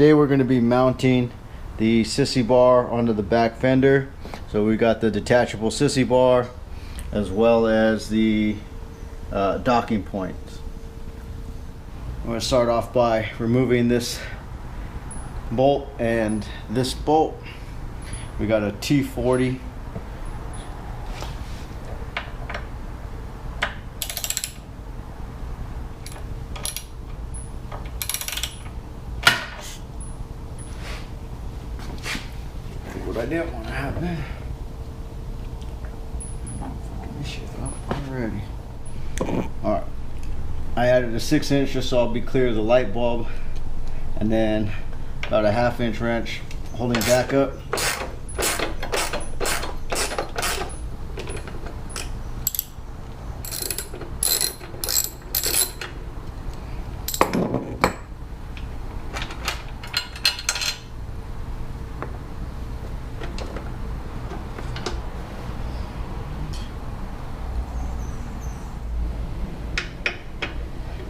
today we're going to be mounting the Sissy bar onto the back fender. So we got the detachable Sissy bar as well as the docking points. I'm going to start off by removing this bolt and this bolt. We got a T40. What I didn't want to happen. Fucking this shit up already. Alright. I added a 6" just so I'll be clear of the light bulb. And then about a 1/2" wrench holding back up.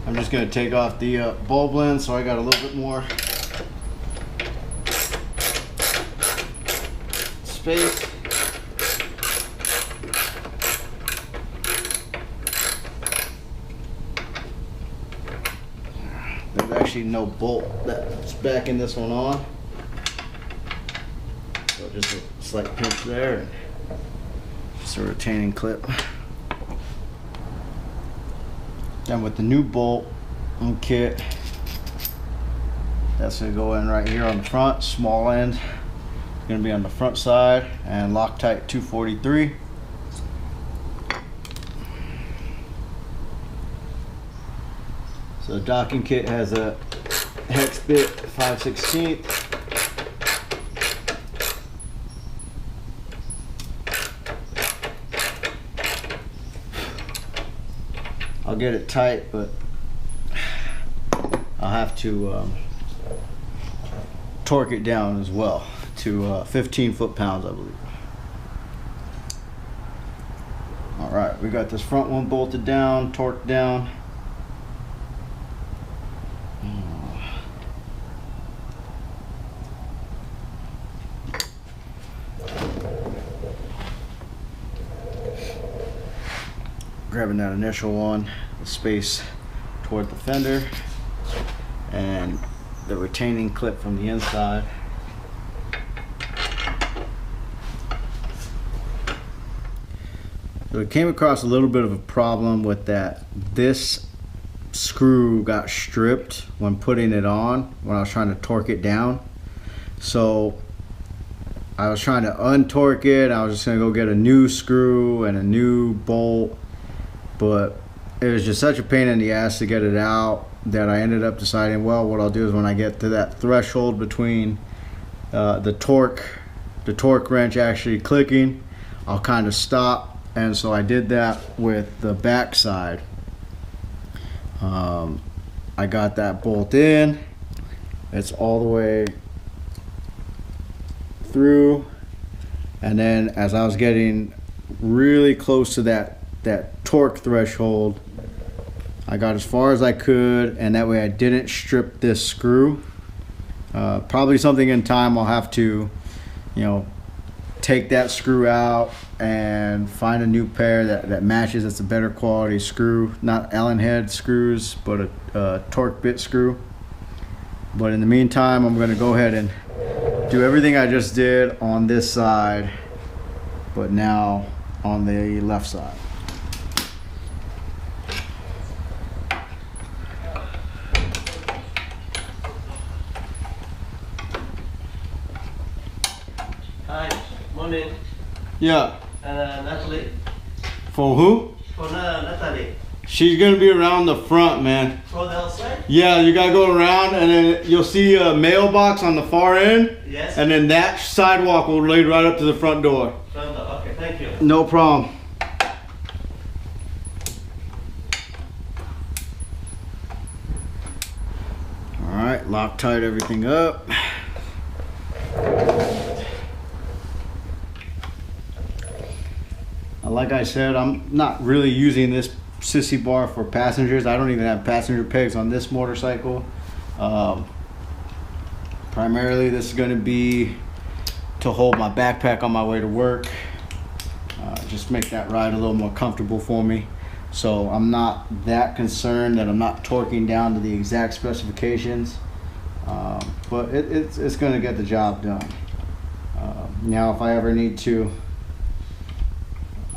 I'm just going to take off the bulb lens so I got a little bit more space. There's actually no bolt that's backing this one on, so just a slight pinch there and just a retaining clip. Then with the new bolt and kit, that's going to go in right here on the front. Small end is going to be on the front side, and Loctite 243. So the docking kit has a hex bit 5/16. I'll get it tight, but I'll have to torque it down as well to 15 foot-pounds, I believe. All right, we got this front one bolted down, torqued down. Grabbing that initial one, the space toward the fender, and the retaining clip from the inside. So I came across a little bit of a problem with that. This screw got stripped when putting it on, when I was trying to torque it down. So I was trying to untorque it. I was just gonna go get a new screw and a new bolt, but it was just such a pain in the ass to get it out that I ended up deciding, well, what I'll do is when I get to that threshold between the torque wrench actually clicking, I'll kind of stop. And so I did that with the back side. I got that bolt in. It's all the way through, and then as I was getting really close to that torque threshold, I got as far as I could, and that way I didn't strip this screw. Probably something in time I'll have to, take that screw out and find a new pair that matches. It's a better quality screw, not Allen head screws, but a torque bit screw. But in the meantime, I'm going to go ahead and do everything I just did on this side, but now on the left side. Hi, morning. Yeah. Natalie. For who? For Natalie. She's gonna be around the front, man. For the outside? Yeah, you gotta go around, and then you'll see a mailbox on the far end. Yes. And then that sidewalk will lead right up to the front door. Front door. Okay, thank you. No problem. All right, Loctite everything up. Like I said, I'm not really using this Sissy bar for passengers. I don't even have passenger pegs on this motorcycle. Primarily this is going to be to hold my backpack on my way to work. Just make that ride a little more comfortable for me. So I'm not that concerned that I'm not torquing down to the exact specifications. But it's going to get the job done. Now if I ever need to,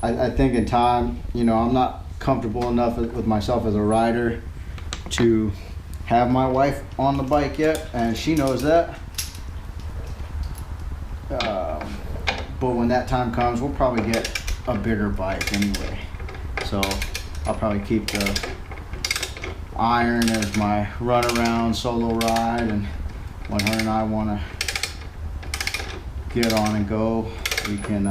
I think in time, you know, I'm not comfortable enough with myself as a rider to have my wife on the bike yet, and she knows that. But when that time comes, we'll probably get a bigger bike anyway. So I'll probably keep the Iron as my runaround solo ride, and when her and I want to get on and go, we can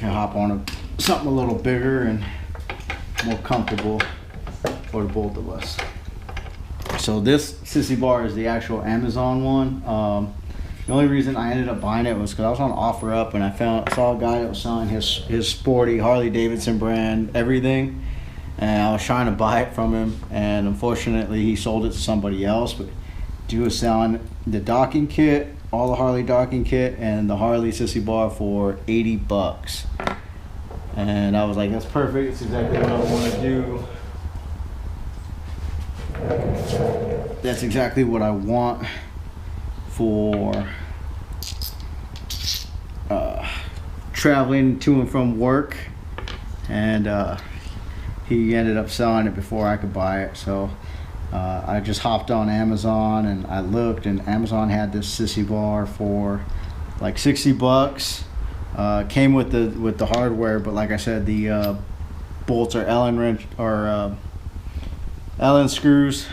hop on something a little bigger and more comfortable for the both of us. So this Sissy bar is the actual Amazon one. The only reason I ended up buying it was because I was on OfferUp and I saw a guy that was selling his sporty Harley-Davidson brand everything, and I was trying to buy it from him, and unfortunately he sold it to somebody else. But he was selling the docking kit, all the Harley docking kit, and the Harley Sissy bar for $80. And I was like, that's perfect. It's exactly what I want to do. That's exactly what I want for traveling to and from work. And he ended up selling it before I could buy it. So I just hopped on Amazon and I looked, and Amazon had this Sissy bar for like $60. Came with the hardware, but like I said, the bolts are Allen screws,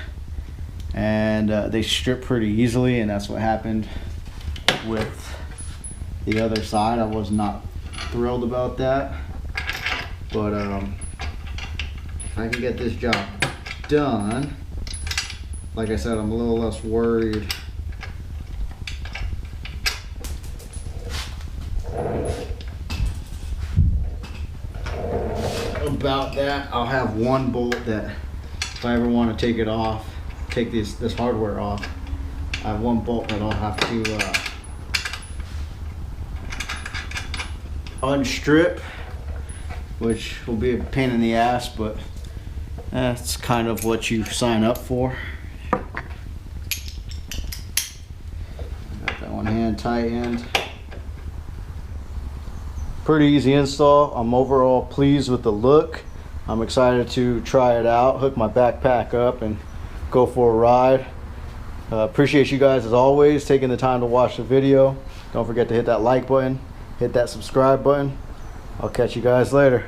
and they strip pretty easily, and that's what happened with the other side. I was not thrilled about that, but if I can get this job done, like I said, I'm a little less worried about that. I'll have one bolt that if I ever want to take it off, take this hardware off, I have one bolt that I'll have to unstrip, which will be a pain in the ass, but that's kind of what you sign up for. Got that one hand tightened. Pretty easy install. I'm overall pleased with the look. I'm excited to try it out, hook my backpack up and go for a ride. Appreciate you guys as always taking the time to watch the video. Don't forget to hit that like button, hit that subscribe button. I'll catch you guys later.